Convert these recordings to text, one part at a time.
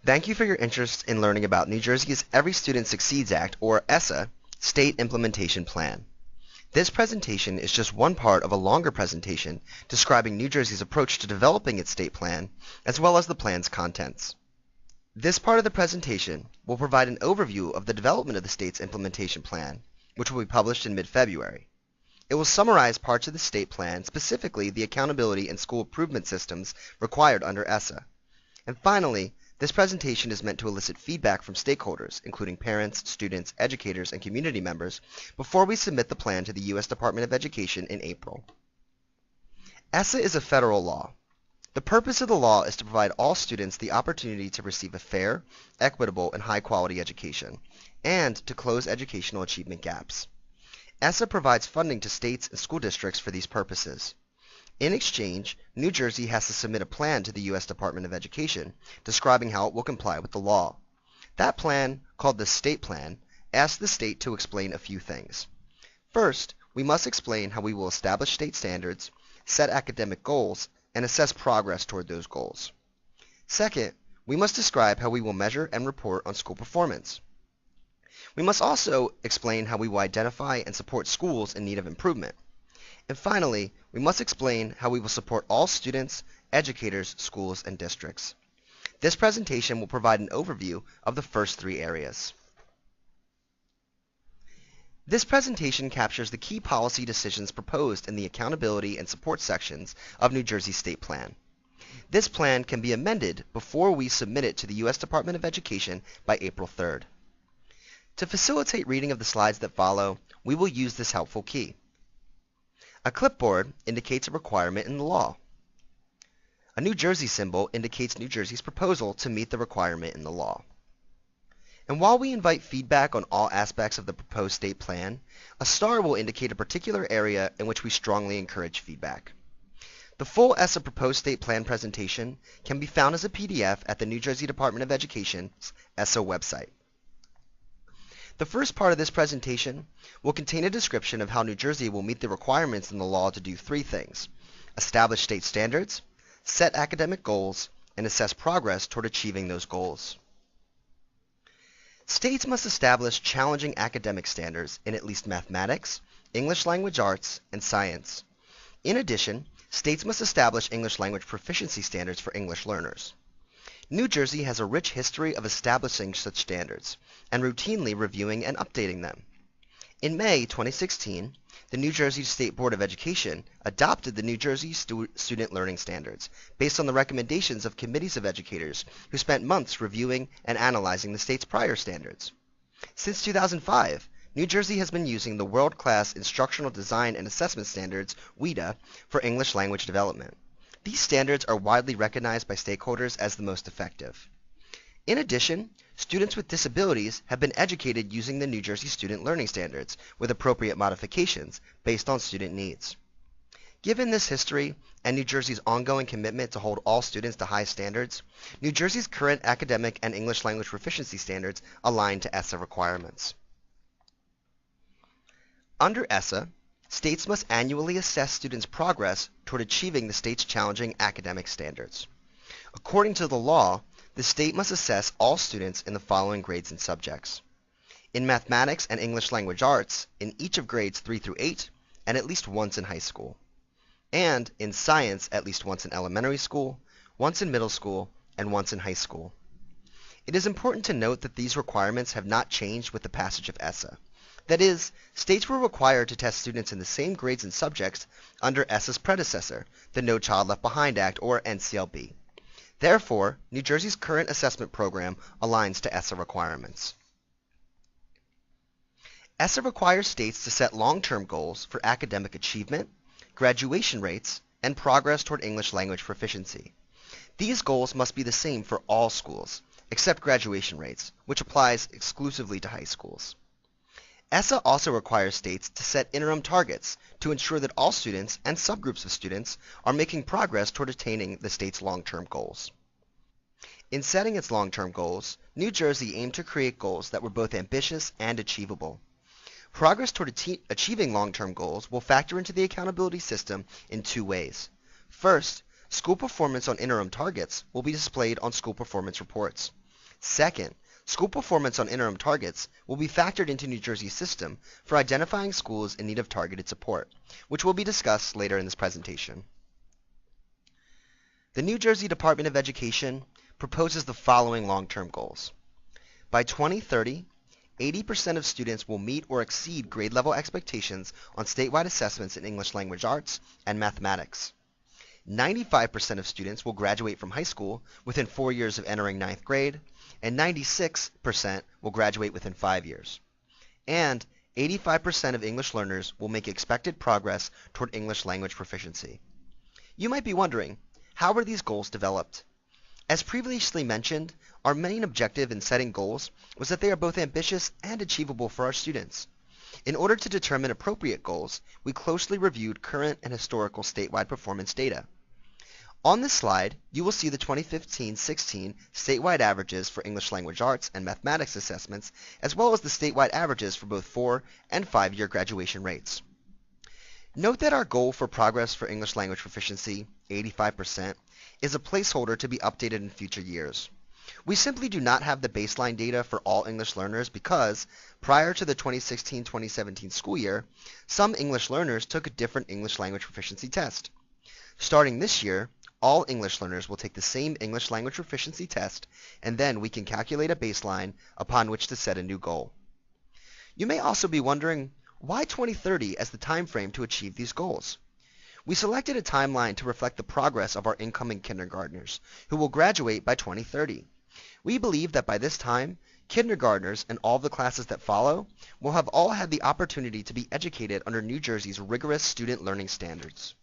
Thank you for your interest in learning about New Jersey's Every Student Succeeds Act, or ESSA, State Implementation Plan. This presentation is just one part of a longer presentation describing New Jersey's approach to developing its state plan, as well as the plan's contents. This part of the presentation will provide an overview of the development of the state's implementation plan, which will be published in mid-February. It will summarize parts of the state plan, specifically the accountability and school improvement systems required under ESSA. And finally, this presentation is meant to elicit feedback from stakeholders, including parents, students, educators, and community members, before we submit the plan to the U.S. Department of Education in April. ESSA is a federal law. The purpose of the law is to provide all students the opportunity to receive a fair, equitable, and high-quality education, and to close educational achievement gaps. ESSA provides funding to states and school districts for these purposes. In exchange, New Jersey has to submit a plan to the U.S. Department of Education describing how it will comply with the law. That plan, called the State Plan, asks the state to explain a few things. First, we must explain how we will establish state standards, set academic goals, and assess progress toward those goals. Second, we must describe how we will measure and report on school performance. We must also explain how we will identify and support schools in need of improvement. And finally, we must explain how we will support all students, educators, schools, and districts. This presentation will provide an overview of the first three areas. This presentation captures the key policy decisions proposed in the accountability and support sections of New Jersey's state plan. This plan can be amended before we submit it to the U.S. Department of Education by April 3rd. To facilitate reading of the slides that follow, we will use this helpful key. A clipboard indicates a requirement in the law. A New Jersey symbol indicates New Jersey's proposal to meet the requirement in the law. And while we invite feedback on all aspects of the proposed state plan, a star will indicate a particular area in which we strongly encourage feedback. The full ESSA proposed state plan presentation can be found as a PDF at the New Jersey Department of Education's ESSA website. The first part of this presentation will contain a description of how New Jersey will meet the requirements in the law to do three things: establish state standards, set academic goals, and assess progress toward achieving those goals. States must establish challenging academic standards in at least mathematics, English language arts, and science. In addition, states must establish English language proficiency standards for English learners. New Jersey has a rich history of establishing such standards and routinely reviewing and updating them. In May 2016, the New Jersey State Board of Education adopted the New Jersey Student Learning Standards based on the recommendations of committees of educators who spent months reviewing and analyzing the state's prior standards. Since 2005, New Jersey has been using the world-class Instructional Design and Assessment Standards, WIDA, for English language development. These standards are widely recognized by stakeholders as the most effective. In addition, students with disabilities have been educated using the New Jersey Student Learning Standards with appropriate modifications based on student needs. Given this history and New Jersey's ongoing commitment to hold all students to high standards, New Jersey's current academic and English language proficiency standards align to ESSA requirements. Under ESSA, states must annually assess students' progress toward achieving the state's challenging academic standards. According to the law, the state must assess all students in the following grades and subjects: in mathematics and English language arts, in each of grades 3 through 8, and at least once in high school; and in science at least once in elementary school, once in middle school, and once in high school. It is important to note that these requirements have not changed with the passage of ESSA. That is, states were required to test students in the same grades and subjects under ESSA's predecessor, the No Child Left Behind Act, or NCLB. Therefore, New Jersey's current assessment program aligns to ESSA requirements. ESSA requires states to set long-term goals for academic achievement, graduation rates, and progress toward English language proficiency. These goals must be the same for all schools, except graduation rates, which applies exclusively to high schools. ESSA also requires states to set interim targets to ensure that all students and subgroups of students are making progress toward attaining the state's long-term goals. In setting its long-term goals, New Jersey aimed to create goals that were both ambitious and achievable. Progress toward achieving long-term goals will factor into the accountability system in two ways. First, school performance on interim targets will be displayed on school performance reports. Second, school performance on interim targets will be factored into New Jersey's system for identifying schools in need of targeted support, which will be discussed later in this presentation. The New Jersey Department of Education proposes the following long-term goals. By 2030, 80% of students will meet or exceed grade level expectations on statewide assessments in English language arts and mathematics. 95% of students will graduate from high school within 4 years of entering ninth grade, and 96% will graduate within 5 years. And 85% of English learners will make expected progress toward English language proficiency. You might be wondering, how were these goals developed? As previously mentioned, our main objective in setting goals was that they are both ambitious and achievable for our students. In order to determine appropriate goals, we closely reviewed current and historical statewide performance data. On this slide, you will see the 2015-16 statewide averages for English language arts and mathematics assessments, as well as the statewide averages for both 4- and 5-year graduation rates. Note that our goal for progress for English language proficiency, 85%, is a placeholder to be updated in future years. We simply do not have the baseline data for all English learners because, prior to the 2016-2017 school year, some English learners took a different English language proficiency test. Starting this year, all English learners will take the same English language proficiency test, and then we can calculate a baseline upon which to set a new goal. You may also be wondering, why 2030 as the time frame to achieve these goals? We selected a timeline to reflect the progress of our incoming kindergartners, who will graduate by 2030. We believe that by this time, kindergartners and all the classes that follow will have all had the opportunity to be educated under New Jersey's rigorous student learning standards.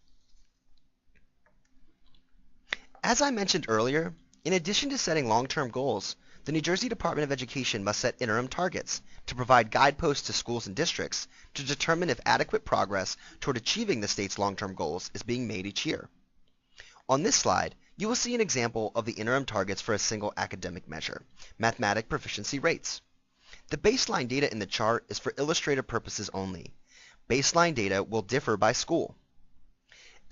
As I mentioned earlier, in addition to setting long-term goals, the New Jersey Department of Education must set interim targets to provide guideposts to schools and districts to determine if adequate progress toward achieving the state's long-term goals is being made each year. On this slide, you will see an example of the interim targets for a single academic measure, mathematic proficiency rates. The baseline data in the chart is for illustrative purposes only. Baseline data will differ by school.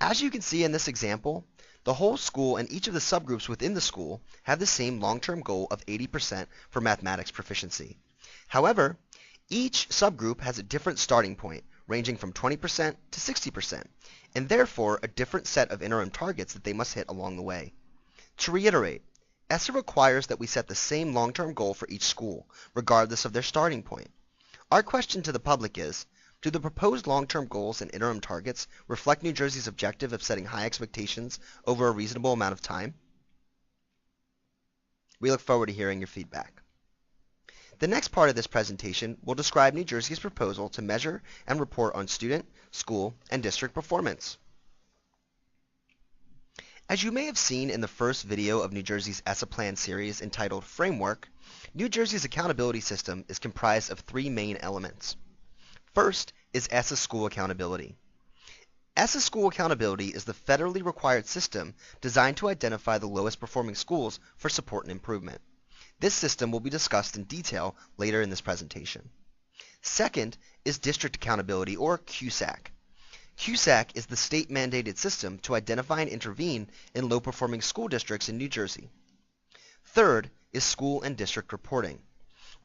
As you can see in this example, the whole school and each of the subgroups within the school have the same long-term goal of 80% for mathematics proficiency. However, each subgroup has a different starting point, ranging from 20% to 60%, and therefore a different set of interim targets that they must hit along the way. To reiterate, ESSA requires that we set the same long-term goal for each school, regardless of their starting point. Our question to the public is, do the proposed long-term goals and interim targets reflect New Jersey's objective of setting high expectations over a reasonable amount of time? We look forward to hearing your feedback. The next part of this presentation will describe New Jersey's proposal to measure and report on student, school, and district performance. As you may have seen in the first video of New Jersey's ESSA Plan series entitled Framework, New Jersey's accountability system is comprised of 3 main elements. First is ESSA School Accountability. ESSA School Accountability is the federally required system designed to identify the lowest performing schools for support and improvement. This system will be discussed in detail later in this presentation. Second is District Accountability, or QSAC. QSAC is the state-mandated system to identify and intervene in low-performing school districts in New Jersey. Third is School and District Reporting.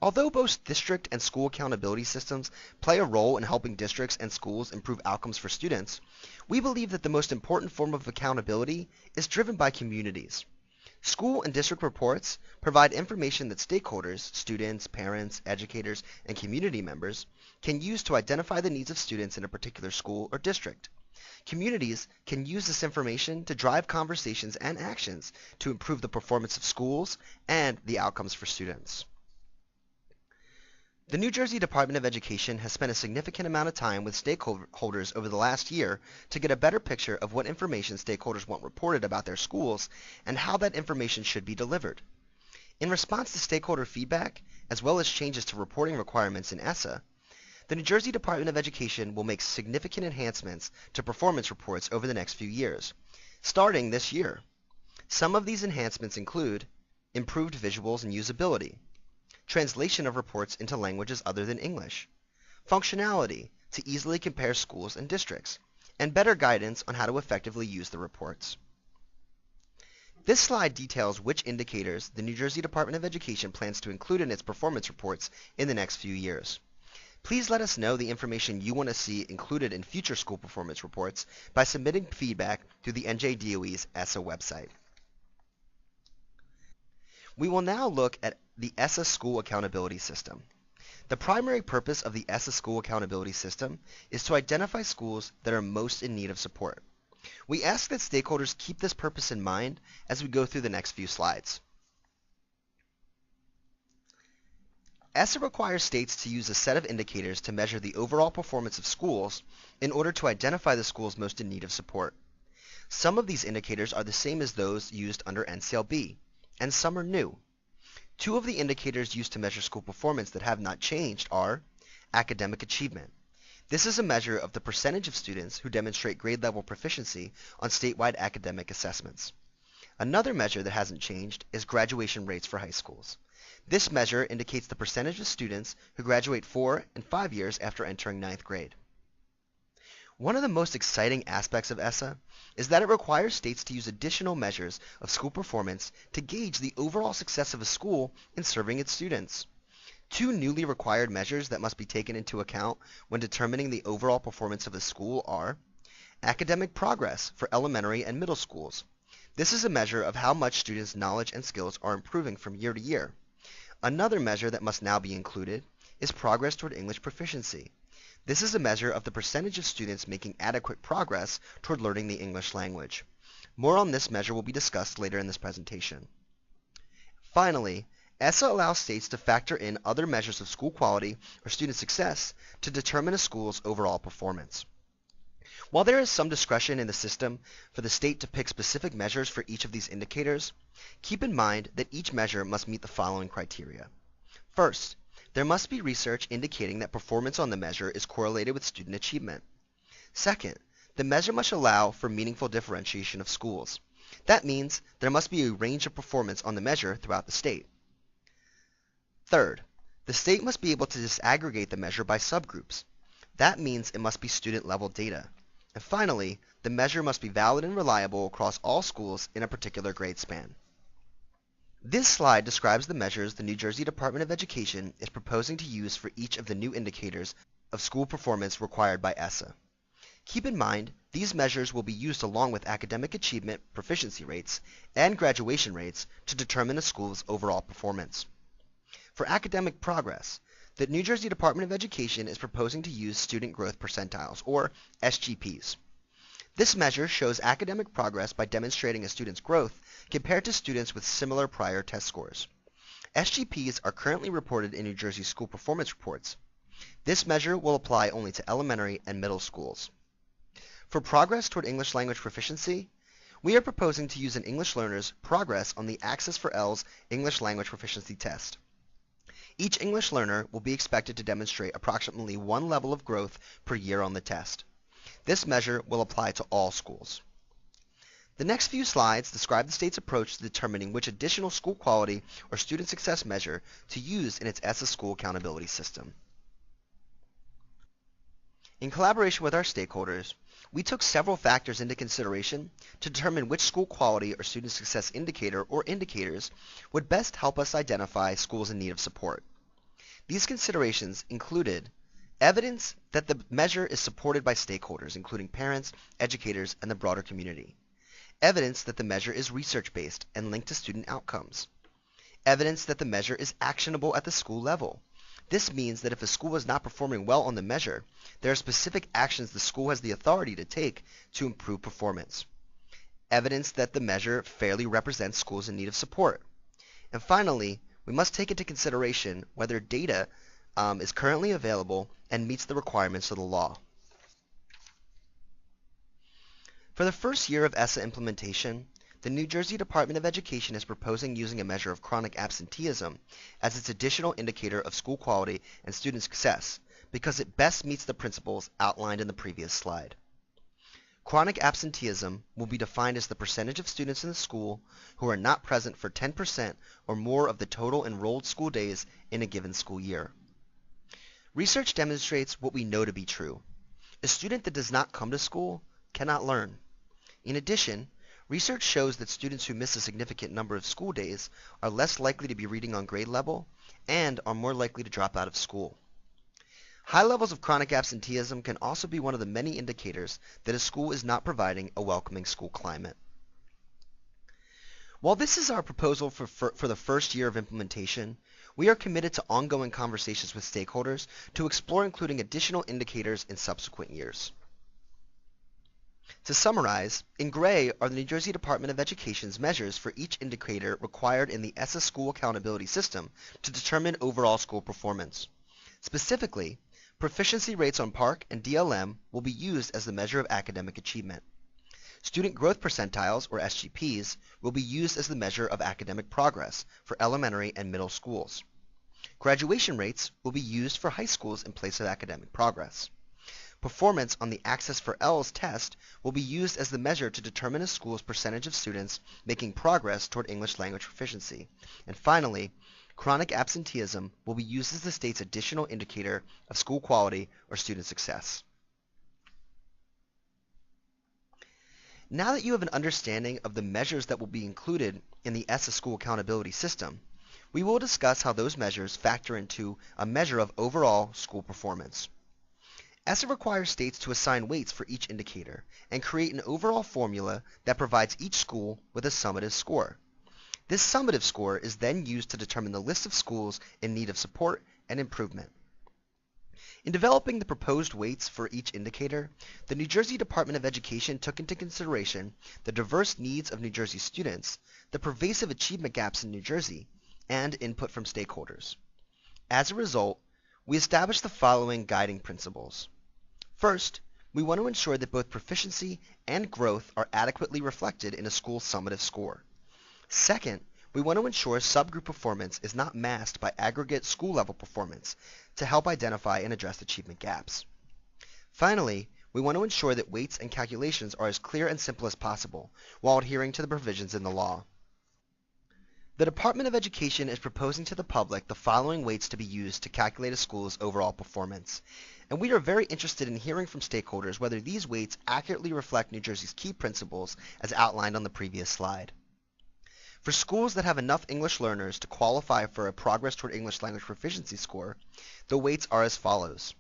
Although both district and school accountability systems play a role in helping districts and schools improve outcomes for students, we believe that the most important form of accountability is driven by communities. School and district reports provide information that stakeholders, students, parents, educators, and community members can use to identify the needs of students in a particular school or district. Communities can use this information to drive conversations and actions to improve the performance of schools and the outcomes for students. The New Jersey Department of Education has spent a significant amount of time with stakeholders over the last year to get a better picture of what information stakeholders want reported about their schools and how that information should be delivered. In response to stakeholder feedback, as well as changes to reporting requirements in ESSA, the New Jersey Department of Education will make significant enhancements to performance reports over the next few years, starting this year. Some of these enhancements include improved visuals and usability, translation of reports into languages other than English, functionality to easily compare schools and districts, and better guidance on how to effectively use the reports. This slide details which indicators the New Jersey Department of Education plans to include in its performance reports in the next few years. Please let us know the information you want to see included in future school performance reports by submitting feedback through the NJDOE's ESSA website. We will now look at the ESSA School Accountability System. The primary purpose of the ESSA School Accountability System is to identify schools that are most in need of support. We ask that stakeholders keep this purpose in mind as we go through the next few slides. ESSA requires states to use a set of indicators to measure the overall performance of schools in order to identify the schools most in need of support. Some of these indicators are the same as those used under NCLB, and some are new. Two of the indicators used to measure school performance that have not changed are academic achievement. This is a measure of the percentage of students who demonstrate grade level proficiency on statewide academic assessments. Another measure that hasn't changed is graduation rates for high schools. This measure indicates the percentage of students who graduate 4 and 5 years after entering 9th grade. One of the most exciting aspects of ESSA is that it requires states to use additional measures of school performance to gauge the overall success of a school in serving its students. Two newly required measures that must be taken into account when determining the overall performance of a school are academic progress for elementary and middle schools. This is a measure of how much students' knowledge and skills are improving from year to year. Another measure that must now be included is progress toward English proficiency. This is a measure of the percentage of students making adequate progress toward learning the English language. More on this measure will be discussed later in this presentation. Finally, ESSA allows states to factor in other measures of school quality or student success to determine a school's overall performance. While there is some discretion in the system for the state to pick specific measures for each of these indicators, keep in mind that each measure must meet the following criteria. First, there must be research indicating that performance on the measure is correlated with student achievement. Second, the measure must allow for meaningful differentiation of schools. That means there must be a range of performance on the measure throughout the state. Third, the state must be able to disaggregate the measure by subgroups. That means it must be student-level data. And finally, the measure must be valid and reliable across all schools in a particular grade span. This slide describes the measures the New Jersey Department of Education is proposing to use for each of the new indicators of school performance required by ESSA. Keep in mind, these measures will be used along with academic achievement proficiency rates and graduation rates to determine a school's overall performance. For academic progress, the New Jersey Department of Education is proposing to use student growth percentiles, or SGPs. This measure shows academic progress by demonstrating a student's growth compared to students with similar prior test scores. SGPs are currently reported in New Jersey school performance reports. This measure will apply only to elementary and middle schools. For progress toward English language proficiency, we are proposing to use an English learner's progress on the Access for ELL's English language proficiency test. Each English learner will be expected to demonstrate approximately one level of growth per year on the test. This measure will apply to all schools. The next few slides describe the state's approach to determining which additional school quality or student success measure to use in its ESSA school accountability system. In collaboration with our stakeholders, we took several factors into consideration to determine which school quality or student success indicator or indicators would best help us identify schools in need of support. These considerations included evidence that the measure is supported by stakeholders, including parents, educators, and the broader community. Evidence that the measure is research-based and linked to student outcomes. Evidence that the measure is actionable at the school level. This means that if a school is not performing well on the measure, there are specific actions the school has the authority to take to improve performance. Evidence that the measure fairly represents schools in need of support. And finally, we must take into consideration whether data is currently available and meets the requirements of the law. For the first year of ESSA implementation, the New Jersey Department of Education is proposing using a measure of chronic absenteeism as its additional indicator of school quality and student success because it best meets the principles outlined in the previous slide. Chronic absenteeism will be defined as the percentage of students in the school who are not present for 10% or more of the total enrolled school days in a given school year. Research demonstrates what we know to be true. A student that does not come to school cannot learn. In addition, Research shows that students who miss a significant number of school days are less likely to be reading on grade level and are more likely to drop out of school. High levels of chronic absenteeism can also be one of the many indicators that a school is not providing a welcoming school climate. While this is our proposal for the first year of implementation, we are committed to ongoing conversations with stakeholders to explore including additional indicators in subsequent years. To summarize, in gray are the New Jersey Department of Education's measures for each indicator required in the ESSA school accountability system to determine overall school performance. Specifically, proficiency rates on PARCC and DLM will be used as the measure of academic achievement. Student growth percentiles, or SGPs, will be used as the measure of academic progress for elementary and middle schools. Graduation rates will be used for high schools in place of academic progress. Performance on the Access for L's test will be used as the measure to determine a school's percentage of students making progress toward English language proficiency. And finally, chronic absenteeism will be used as the state's additional indicator of school quality or student success. Now that you have an understanding of the measures that will be included in the ESSA school accountability system, we will discuss how those measures factor into a measure of overall school performance. ESSA requires states to assign weights for each indicator and create an overall formula that provides each school with a summative score. This summative score is then used to determine the list of schools in need of support and improvement. In developing the proposed weights for each indicator, the New Jersey Department of Education took into consideration the diverse needs of New Jersey students, the pervasive achievement gaps in New Jersey, and input from stakeholders. As a result, we established the following guiding principles. First, we want to ensure that both proficiency and growth are adequately reflected in a school's summative score. Second, we want to ensure subgroup performance is not masked by aggregate school-level performance to help identify and address achievement gaps. Finally, we want to ensure that weights and calculations are as clear and simple as possible while adhering to the provisions in the law. The Department of Education is proposing to the public the following weights to be used to calculate a school's overall performance, and we are very interested in hearing from stakeholders whether these weights accurately reflect New Jersey's key principles as outlined on the previous slide. For schools that have enough English learners to qualify for a Progress Toward English Language Proficiency score, the weights are as follows.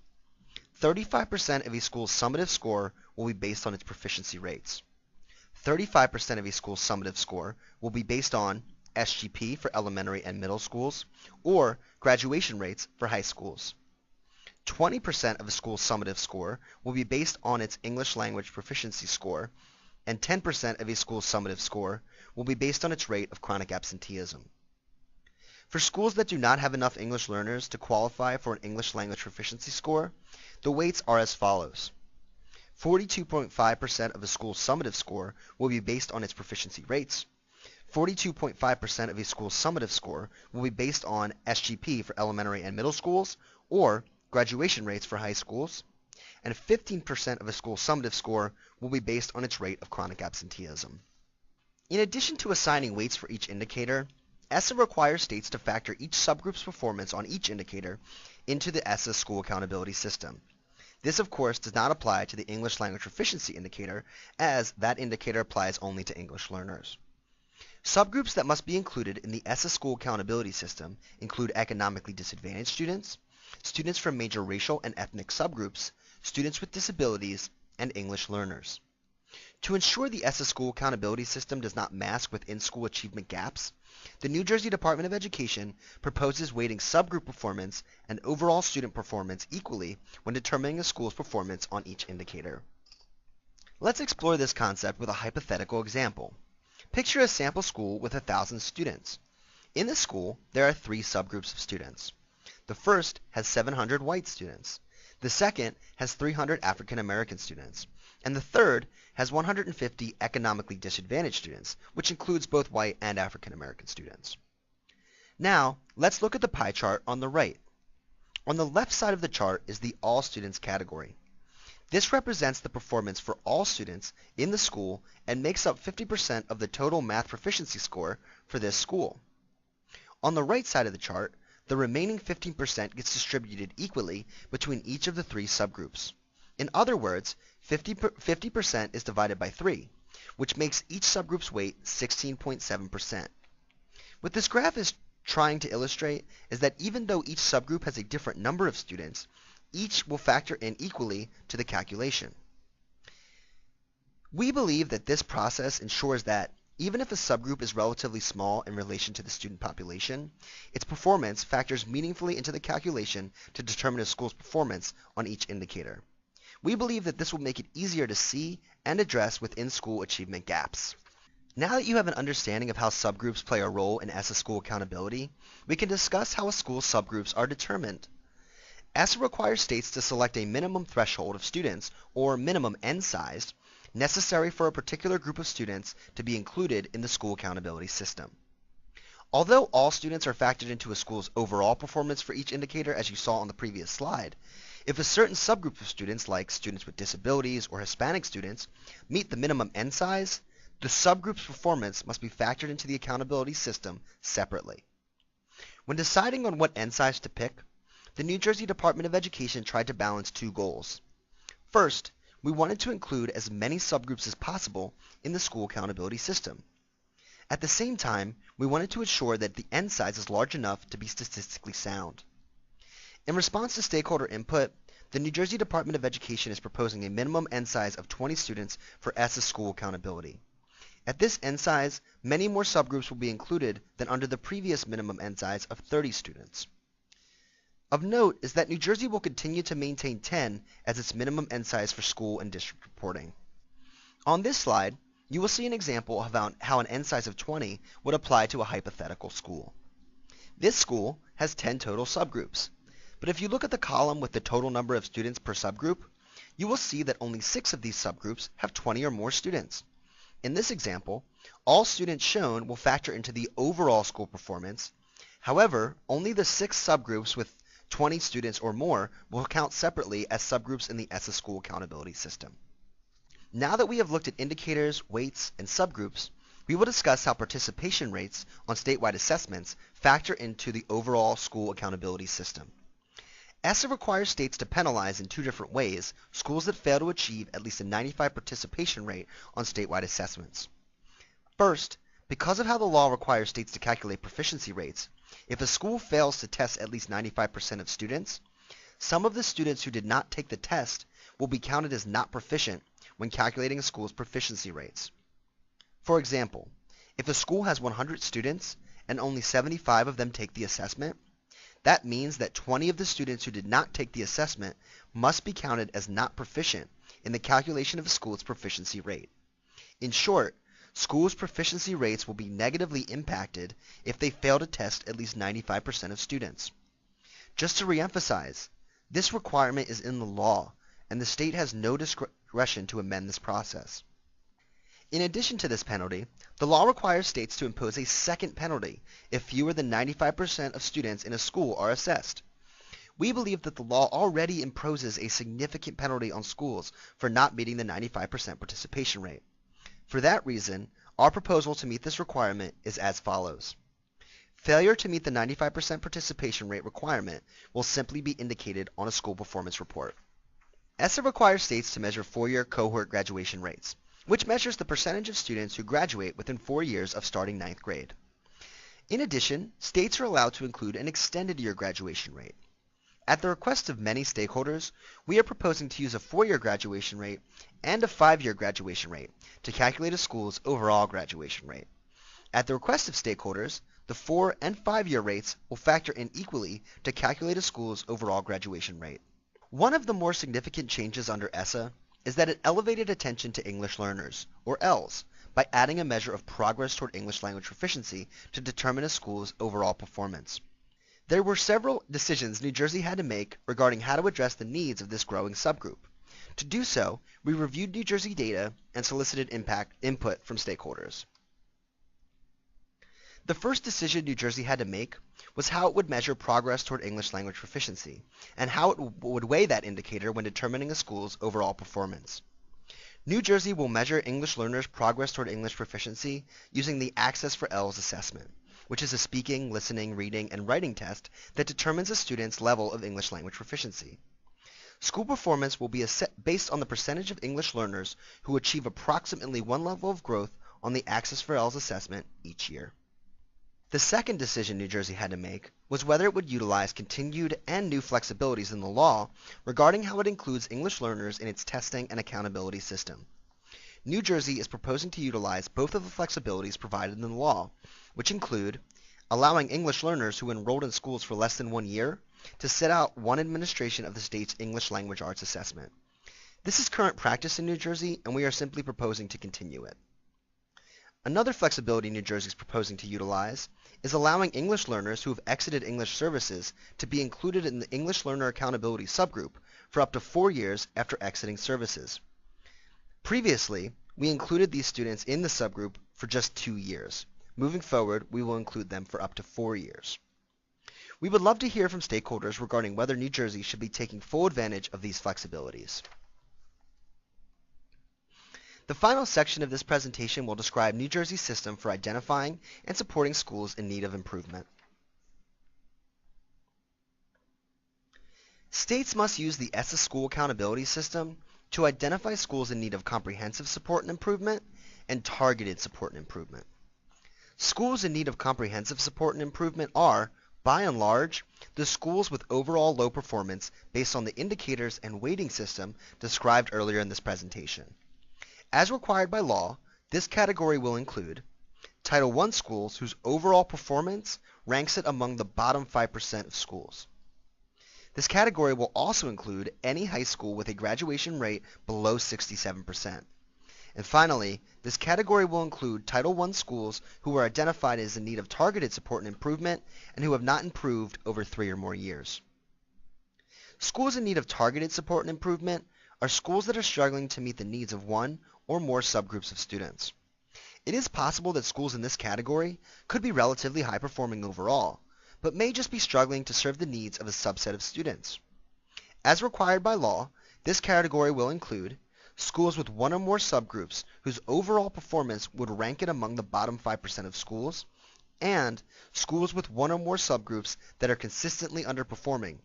35% of a school's summative score will be based on its proficiency rates. 35% of a school's summative score will be based on SGP for elementary and middle schools, or graduation rates for high schools. 20% of a school's summative score will be based on its English language proficiency score, and 10% of a school's summative score will be based on its rate of chronic absenteeism. For schools that do not have enough English learners to qualify for an English language proficiency score, the weights are as follows. 42.5% of a school's summative score will be based on its proficiency rates. 42.5% of a school's summative score will be based on SGP for elementary and middle schools, or graduation rates for high schools, and 15% of a school's summative score will be based on its rate of chronic absenteeism. In addition to assigning weights for each indicator, ESSA requires states to factor each subgroup's performance on each indicator into the ESSA school accountability system. This, of course, does not apply to the English language proficiency indicator, as that indicator applies only to English learners. Subgroups that must be included in the ESSA school accountability system include economically disadvantaged students, students from major racial and ethnic subgroups, students with disabilities, and English learners. To ensure the ESSA school accountability system does not mask within-school achievement gaps, the New Jersey Department of Education proposes weighting subgroup performance and overall student performance equally when determining a school's performance on each indicator. Let's explore this concept with a hypothetical example. Picture a sample school with 1,000 students. In the school, there are 3 subgroups of students. The first has 700 white students. The second has 300 African American students. And the third has 150 economically disadvantaged students, which includes both white and African American students. Now, let's look at the pie chart on the right. On the left side of the chart is the All Students category. This represents the performance for all students in the school and makes up 50% of the total math proficiency score for this school. On the right side of the chart, the remaining 15% gets distributed equally between each of the 3 subgroups. In other words, 50% is divided by 3, which makes each subgroup's weight 16.7%. What this graph is trying to illustrate is that even though each subgroup has a different number of students, each will factor in equally to the calculation. We believe that this process ensures that even if a subgroup is relatively small in relation to the student population, its performance factors meaningfully into the calculation to determine a school's performance on each indicator. We believe that this will make it easier to see and address within-school achievement gaps. Now that you have an understanding of how subgroups play a role in ESSA school accountability, we can discuss how a school's subgroups are determined. ESSA requires states to select a minimum threshold of students, or minimum N size, necessary for a particular group of students to be included in the school accountability system. Although all students are factored into a school's overall performance for each indicator, as you saw on the previous slide, if a certain subgroup of students, like students with disabilities or Hispanic students, meet the minimum N size, the subgroup's performance must be factored into the accountability system separately. When deciding on what N size to pick, the New Jersey Department of Education tried to balance two goals. First, we wanted to include as many subgroups as possible in the school accountability system. At the same time, we wanted to ensure that the N size is large enough to be statistically sound. In response to stakeholder input, the New Jersey Department of Education is proposing a minimum N size of 20 students for ESSA school accountability. At this N size, many more subgroups will be included than under the previous minimum N size of 30 students. Of note is that New Jersey will continue to maintain 10 as its minimum N size for school and district reporting. On this slide, you will see an example of how an N size of 20 would apply to a hypothetical school. This school has 10 total subgroups, but if you look at the column with the total number of students per subgroup, you will see that only 6 of these subgroups have 20 or more students. In this example, all students shown will factor into the overall school performance. However, only the 6 subgroups with 20 students or more will count separately as subgroups in the ESSA school accountability system. Now that we have looked at indicators, weights, and subgroups, we will discuss how participation rates on statewide assessments factor into the overall school accountability system. ESSA requires states to penalize in 2 different ways schools that fail to achieve at least a 95% participation rate on statewide assessments. First, because of how the law requires states to calculate proficiency rates, if a school fails to test at least 95% of students, some of the students who did not take the test will be counted as not proficient when calculating a school's proficiency rates. For example, if a school has 100 students and only 75 of them take the assessment, that means that 20 of the students who did not take the assessment must be counted as not proficient in the calculation of a school's proficiency rate. In short, schools' proficiency rates will be negatively impacted if they fail to test at least 95% of students. Just to reemphasize, this requirement is in the law, and the state has no discretion to amend this process. In addition to this penalty, the law requires states to impose a second penalty if fewer than 95% of students in a school are assessed. We believe that the law already imposes a significant penalty on schools for not meeting the 95% participation rate. For that reason, our proposal to meet this requirement is as follows. Failure to meet the 95% participation rate requirement will simply be indicated on a school performance report. ESSA requires states to measure 4-year cohort graduation rates, which measures the percentage of students who graduate within 4 years of starting 9th grade. In addition, states are allowed to include an extended year graduation rate. At the request of many stakeholders, we are proposing to use a 4-year graduation rate and a 5-year graduation rate to calculate a school's overall graduation rate. At the request of stakeholders, the 4- and 5-year rates will factor in equally to calculate a school's overall graduation rate. One of the more significant changes under ESSA is that it elevated attention to English learners, or ELLs, by adding a measure of progress toward English language proficiency to determine a school's overall performance. There were several decisions New Jersey had to make regarding how to address the needs of this growing subgroup. To do so, we reviewed New Jersey data and solicited input from stakeholders. The first decision New Jersey had to make was how it would measure progress toward English language proficiency, and how it would weigh that indicator when determining a school's overall performance. New Jersey will measure English learners' progress toward English proficiency using the Access for ELLs assessment, which is a speaking, listening, reading, and writing test that determines a student's level of English language proficiency. School performance will be based on the percentage of English learners who achieve approximately one level of growth on the Access for L's assessment each year. The second decision New Jersey had to make was whether it would utilize continued and new flexibilities in the law regarding how it includes English learners in its testing and accountability system. New Jersey is proposing to utilize both of the flexibilities provided in the law, which include allowing English learners who enrolled in schools for less than 1 year to sit out one administration of the state's English language arts assessment. This is current practice in New Jersey, and we are simply proposing to continue it. Another flexibility New Jersey is proposing to utilize is allowing English learners who have exited English services to be included in the English Learner Accountability subgroup for up to 4 years after exiting services. Previously, we included these students in the subgroup for just 2 years. Moving forward, we will include them for up to 4 years. We would love to hear from stakeholders regarding whether New Jersey should be taking full advantage of these flexibilities. The final section of this presentation will describe New Jersey's system for identifying and supporting schools in need of improvement. States must use the ESSA school accountability system to identify schools in need of comprehensive support and improvement and targeted support and improvement. Schools in need of comprehensive support and improvement are, by and large, the schools with overall low performance based on the indicators and weighting system described earlier in this presentation. As required by law, this category will include Title I schools whose overall performance ranks it among the bottom 5% of schools. This category will also include any high school with a graduation rate below 67%. And finally, this category will include Title I schools who are identified as in need of targeted support and improvement and who have not improved over 3 or more years. Schools in need of targeted support and improvement are schools that are struggling to meet the needs of one or more subgroups of students. It is possible that schools in this category could be relatively high performing overall, but may just be struggling to serve the needs of a subset of students. As required by law, this category will include schools with one or more subgroups whose overall performance would rank it among the bottom 5% of schools, and schools with one or more subgroups that are consistently underperforming,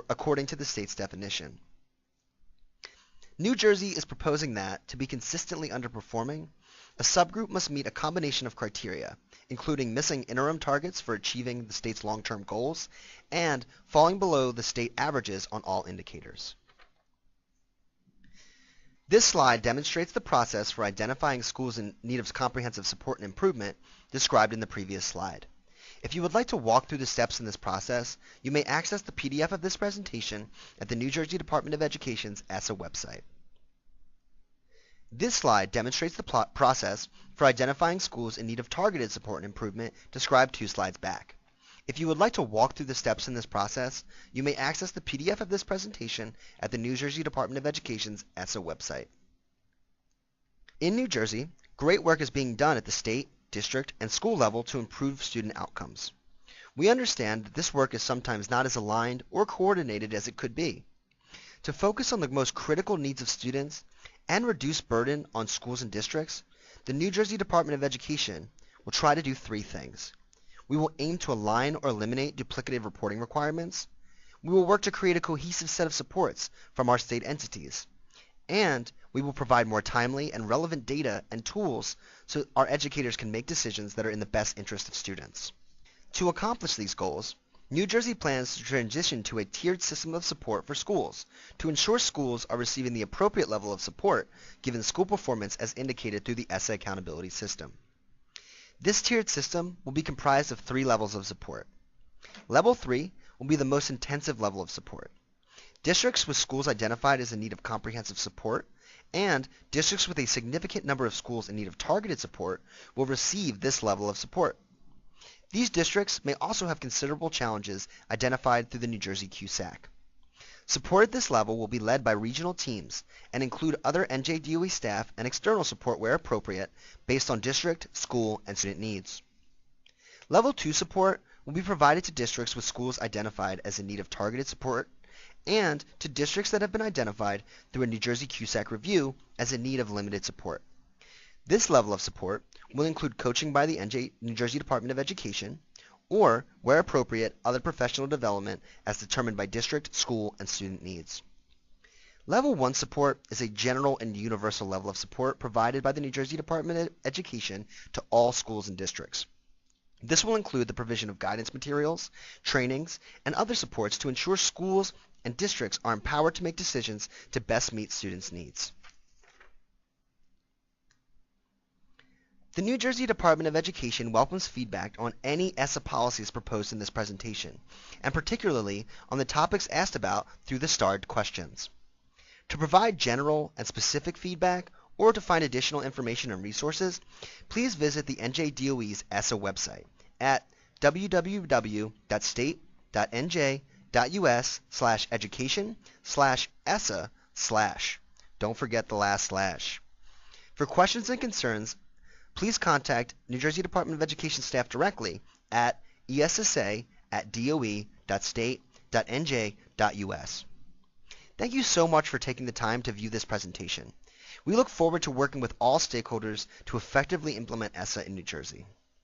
according to the state's definition. New Jersey is proposing that, to be consistently underperforming, a subgroup must meet a combination of criteria, including missing interim targets for achieving the state's long-term goals and falling below the state averages on all indicators. This slide demonstrates the process for identifying schools in need of comprehensive support and improvement described in the previous slide. If you would like to walk through the steps in this process, you may access the PDF of this presentation at the New Jersey Department of Education's ESSA website. This slide demonstrates the process for identifying schools in need of targeted support and improvement described 2 slides back. If you would like to walk through the steps in this process, you may access the PDF of this presentation at the New Jersey Department of Education's ESSA website. In New Jersey, great work is being done at the state, district, and school level to improve student outcomes. We understand that this work is sometimes not as aligned or coordinated as it could be. To focus on the most critical needs of students and reduce burden on schools and districts, the New Jersey Department of Education will try to do 3 things. We will aim to align or eliminate duplicative reporting requirements. We will work to create a cohesive set of supports from our state entities. And we will provide more timely and relevant data and tools so our educators can make decisions that are in the best interest of students. To accomplish these goals, New Jersey plans to transition to a tiered system of support for schools to ensure schools are receiving the appropriate level of support given school performance as indicated through the ESSA accountability system. This tiered system will be comprised of 3 levels of support. Level 3 will be the most intensive level of support. Districts with schools identified as in need of comprehensive support and districts with a significant number of schools in need of targeted support will receive this level of support. These districts may also have considerable challenges identified through the New Jersey QSAC. Support at this level will be led by regional teams and include other NJDOE staff and external support where appropriate based on district, school, and student needs. Level 2 support will be provided to districts with schools identified as in need of targeted support and to districts that have been identified through a New Jersey QSAC review as in need of limited support. This level of support will include coaching by the New Jersey Department of Education or, where appropriate, other professional development as determined by district, school, and student needs. Level 1 support is a general and universal level of support provided by the New Jersey Department of Education to all schools and districts. This will include the provision of guidance materials, trainings, and other supports to ensure schools and districts are empowered to make decisions to best meet students' needs. The New Jersey Department of Education welcomes feedback on any ESSA policies proposed in this presentation, and particularly on the topics asked about through the starred questions. To provide general and specific feedback, or to find additional information and resources, please visit the NJDOE's ESSA website at www.state.nj.us/education/ESSA/. Don't forget the last slash. For questions and concerns, please contact New Jersey Department of Education staff directly at essa@doe.state.nj.us. Thank you so much for taking the time to view this presentation. We look forward to working with all stakeholders to effectively implement ESSA in New Jersey.